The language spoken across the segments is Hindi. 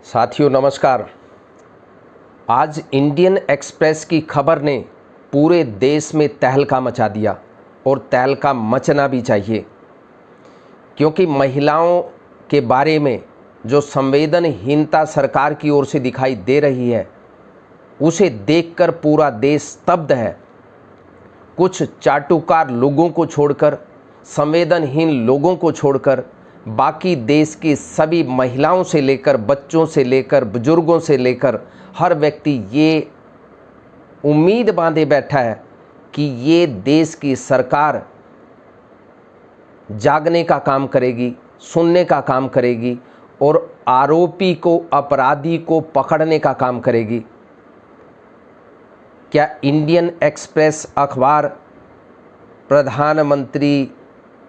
साथियों नमस्कार। आज इंडियन एक्सप्रेस की खबर ने पूरे देश में तहलका मचा दिया और तहलका मचना भी चाहिए, क्योंकि महिलाओं के बारे में जो संवेदनहीनता सरकार की ओर से दिखाई दे रही है उसे देखकर पूरा देश स्तब्ध है। कुछ चाटुकार लोगों को छोड़कर, संवेदनहीन लोगों को छोड़कर बाकी देश की सभी महिलाओं से लेकर, बच्चों से लेकर, बुजुर्गों से लेकर हर व्यक्ति ये उम्मीद बांधे बैठा है कि ये देश की सरकार जागने का काम करेगी, सुनने का काम करेगी और आरोपी को, अपराधी को पकड़ने का काम करेगी। क्या इंडियन एक्सप्रेस अखबार प्रधानमंत्री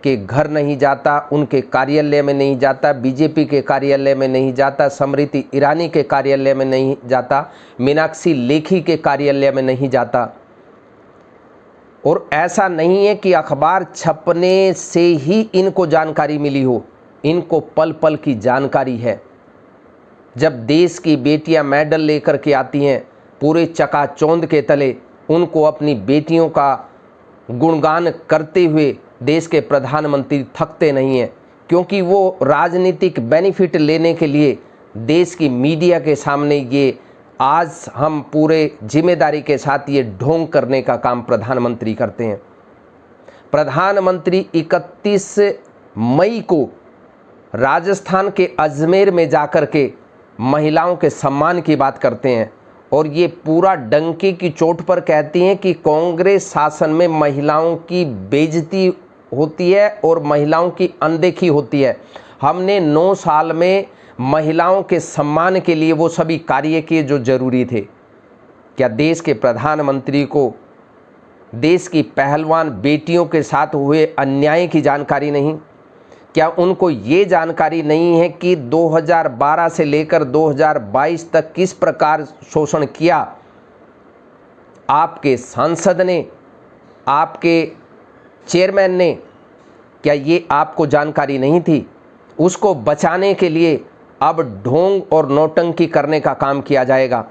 के घर नहीं जाता, उनके कार्यालय में नहीं जाता, बीजेपी के कार्यालय में नहीं जाता, स्मृति ईरानी के कार्यालय में नहीं जाता, मीनाक्षी लेखी के कार्यालय में नहीं जाता? और ऐसा नहीं है कि अखबार छपने से ही इनको जानकारी मिली हो, इनको पल पल की जानकारी है। जब देश की बेटियां मेडल लेकर के आती हैं, पूरे चकाचौंध के तले उनको अपनी बेटियों का गुणगान करते हुए देश के प्रधानमंत्री थकते नहीं हैं, क्योंकि वो राजनीतिक बेनिफिट लेने के लिए देश की मीडिया के सामने ये आज हम पूरे जिम्मेदारी के साथ ये ढोंग करने का काम प्रधानमंत्री करते हैं। प्रधानमंत्री 31 मई को राजस्थान के अजमेर में जाकर के महिलाओं के सम्मान की बात करते हैं और ये पूरा डंके की चोट पर कहती हैं कि कांग्रेस शासन में महिलाओं की बेइज्जती होती है और महिलाओं की अनदेखी होती है। हमने 9 साल में महिलाओं के सम्मान के लिए वो सभी कार्य किए जो जरूरी थे। क्या देश के प्रधानमंत्री को देश की पहलवान बेटियों के साथ हुए अन्याय की जानकारी नहीं? क्या उनको ये जानकारी नहीं है कि 2012 से लेकर 2022 तक किस प्रकार शोषण किया आपके सांसद ने, आपके चेयरमैन ने? क्या ये आपको जानकारी नहीं थी? उसको बचाने के लिए अब ढोंग और नौटंकी करने का काम किया जाएगा।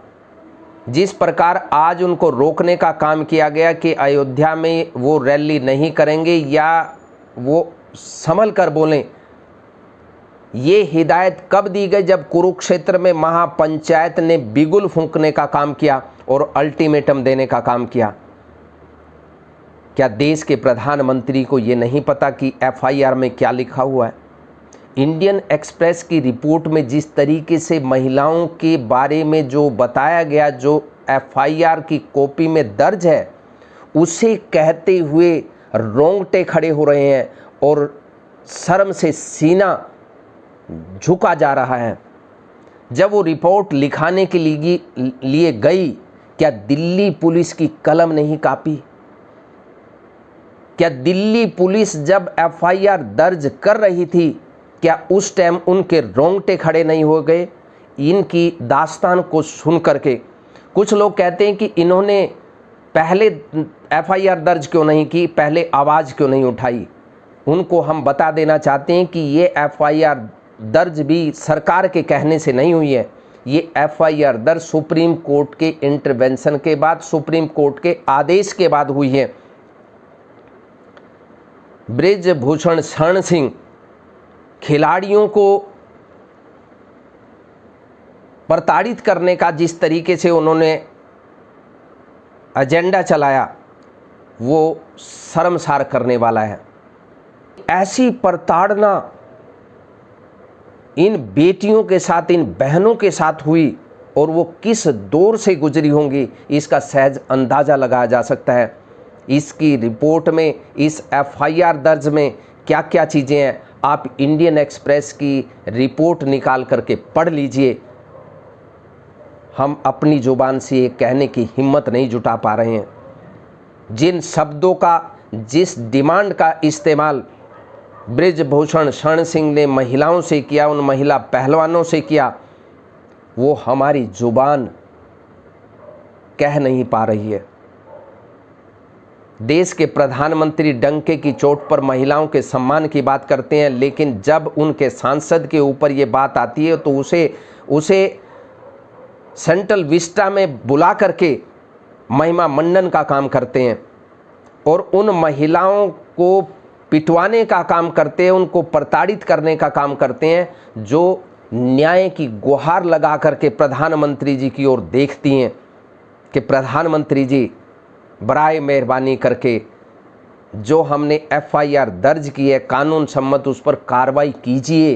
जिस प्रकार आज उनको रोकने का काम किया गया कि अयोध्या में वो रैली नहीं करेंगे या वो संभल कर बोलें, ये हिदायत कब दी गई? जब कुरुक्षेत्र में महापंचायत ने बिगुल फूंकने का काम किया और अल्टीमेटम देने का काम किया। क्या देश के प्रधानमंत्री को ये नहीं पता कि एफआईआर में क्या लिखा हुआ है? इंडियन एक्सप्रेस की रिपोर्ट में जिस तरीके से महिलाओं के बारे में जो बताया गया, जो एफआईआर की कॉपी में दर्ज है, उसे कहते हुए रोंगटे खड़े हो रहे हैं और शर्म से सीना झुका जा रहा है। जब वो रिपोर्ट लिखाने के लिए गई, क्या दिल्ली पुलिस की कलम नहीं कापी? क्या दिल्ली पुलिस जब एफआईआर दर्ज कर रही थी, क्या उस टाइम उनके रोंगटे खड़े नहीं हो गए इनकी दास्तान को सुन करके? कुछ लोग कहते हैं कि इन्होंने पहले एफआईआर दर्ज क्यों नहीं की, पहले आवाज़ क्यों नहीं उठाई? उनको हम बता देना चाहते हैं कि ये एफआईआर दर्ज भी सरकार के कहने से नहीं हुई है। ये एफआईआर दर्ज सुप्रीम कोर्ट के इंटरवेंशन के बाद, सुप्रीम कोर्ट के आदेश के बाद हुई है। बृजभूषण शरण सिंह खिलाड़ियों को प्रताड़ित करने का जिस तरीके से उन्होंने एजेंडा चलाया, वो शर्मसार करने वाला है। ऐसी प्रताड़ना इन बेटियों के साथ, इन बहनों के साथ हुई और वो किस दौर से गुजरी होंगी, इसका सहज अंदाज़ा लगाया जा सकता है। इसकी रिपोर्ट में, इस एफआईआर दर्ज में क्या क्या चीज़ें हैं, आप इंडियन एक्सप्रेस की रिपोर्ट निकाल करके पढ़ लीजिए। हम अपनी ज़ुबान से ये कहने की हिम्मत नहीं जुटा पा रहे हैं। जिन शब्दों का, जिस डिमांड का इस्तेमाल बृजभूषण शरण सिंह ने महिलाओं से किया, उन महिला पहलवानों से किया, वो हमारी ज़ुबान कह नहीं पा रही है। देश के प्रधानमंत्री डंके की चोट पर महिलाओं के सम्मान की बात करते हैं, लेकिन जब उनके सांसद के ऊपर ये बात आती है तो उसे सेंट्रल विस्टा में बुला करके महिमा मंडन का काम करते हैं और उन महिलाओं को पिटवाने का काम करते हैं, उनको प्रताड़ित करने का काम करते हैं, जो न्याय की गुहार लगा करके प्रधानमंत्री जी की ओर देखती हैं कि प्रधानमंत्री जी बराए मेहरबानी करके जो हमने एफआईआर दर्ज की है कानून सम्मत उस पर कार्रवाई कीजिए।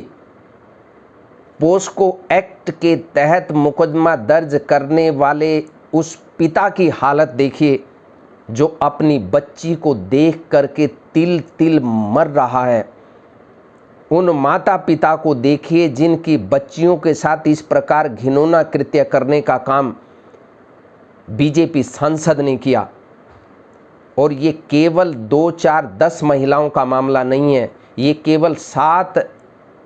पोस्को एक्ट के तहत मुकदमा दर्ज करने वाले उस पिता की हालत देखिए जो अपनी बच्ची को देख करके तिल तिल मर रहा है। उन माता पिता को देखिए जिनकी बच्चियों के साथ इस प्रकार घिनौना कृत्य करने का काम बीजेपी सांसद ने किया। और ये केवल 2, 4, 10 महिलाओं का मामला नहीं है, ये केवल 7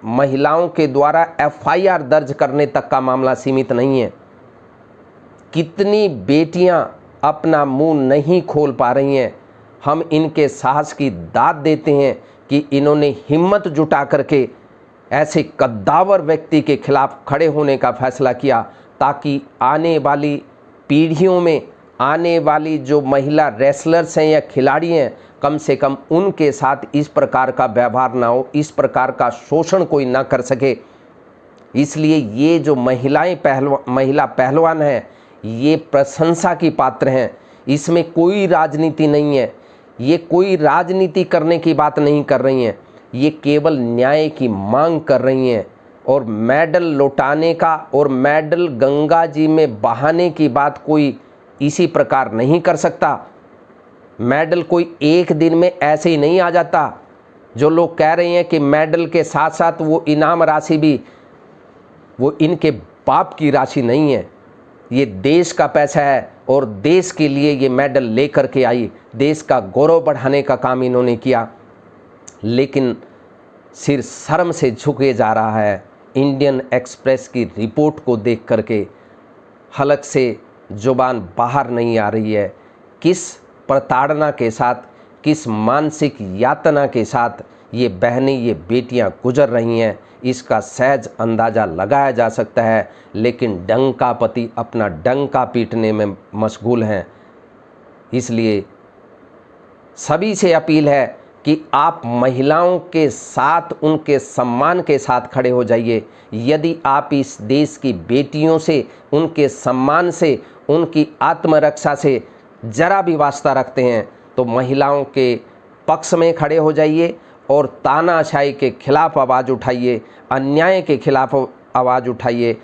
महिलाओं के द्वारा एफआईआर दर्ज करने तक का मामला सीमित नहीं है। कितनी बेटियां अपना मुंह नहीं खोल पा रही हैं। हम इनके साहस की दाद देते हैं कि इन्होंने हिम्मत जुटा करके ऐसे कद्दावर व्यक्ति के खिलाफ खड़े होने का फैसला किया, ताकि आने वाली पीढ़ियों में आने वाली जो महिला रेसलर्स हैं या खिलाड़ी हैं, कम से कम उनके साथ इस प्रकार का व्यवहार ना हो, इस प्रकार का शोषण कोई ना कर सके। इसलिए ये जो महिला पहलवान हैं ये प्रशंसा की पात्र हैं। इसमें कोई राजनीति नहीं है, ये कोई राजनीति करने की बात नहीं कर रही हैं, ये केवल न्याय की मांग कर रही हैं। और मेडल लौटाने का और मेडल गंगा जी में बहाने की बात कोई इसी प्रकार नहीं कर सकता। मेडल कोई एक दिन में ऐसे ही नहीं आ जाता। जो लोग कह रहे हैं कि मेडल के साथ साथ वो इनाम राशि भी वो इनके बाप की राशि नहीं है, ये देश का पैसा है और देश के लिए ये मेडल लेकर के आई, देश का गौरव बढ़ाने का काम इन्होंने किया। लेकिन सिर शर्म से झुके जा रहा है इंडियन एक्सप्रेस की रिपोर्ट को देख करके, हलक से जुबान बाहर नहीं आ रही है। किस प्रताड़ना के साथ, किस मानसिक यातना के साथ ये बहनें, ये बेटियां गुजर रही हैं, इसका सहज अंदाज़ा लगाया जा सकता है। लेकिन डंकापति अपना डंका पीटने में मशगूल हैं। इसलिए सभी से अपील है कि आप महिलाओं के साथ, उनके सम्मान के साथ खड़े हो जाइए। यदि आप इस देश की बेटियों से, उनके सम्मान से, उनकी आत्मरक्षा से जरा भी वास्ता रखते हैं तो महिलाओं के पक्ष में खड़े हो जाइए और तानाशाही के खिलाफ आवाज़ उठाइए, अन्याय के खिलाफ आवाज़ उठाइए।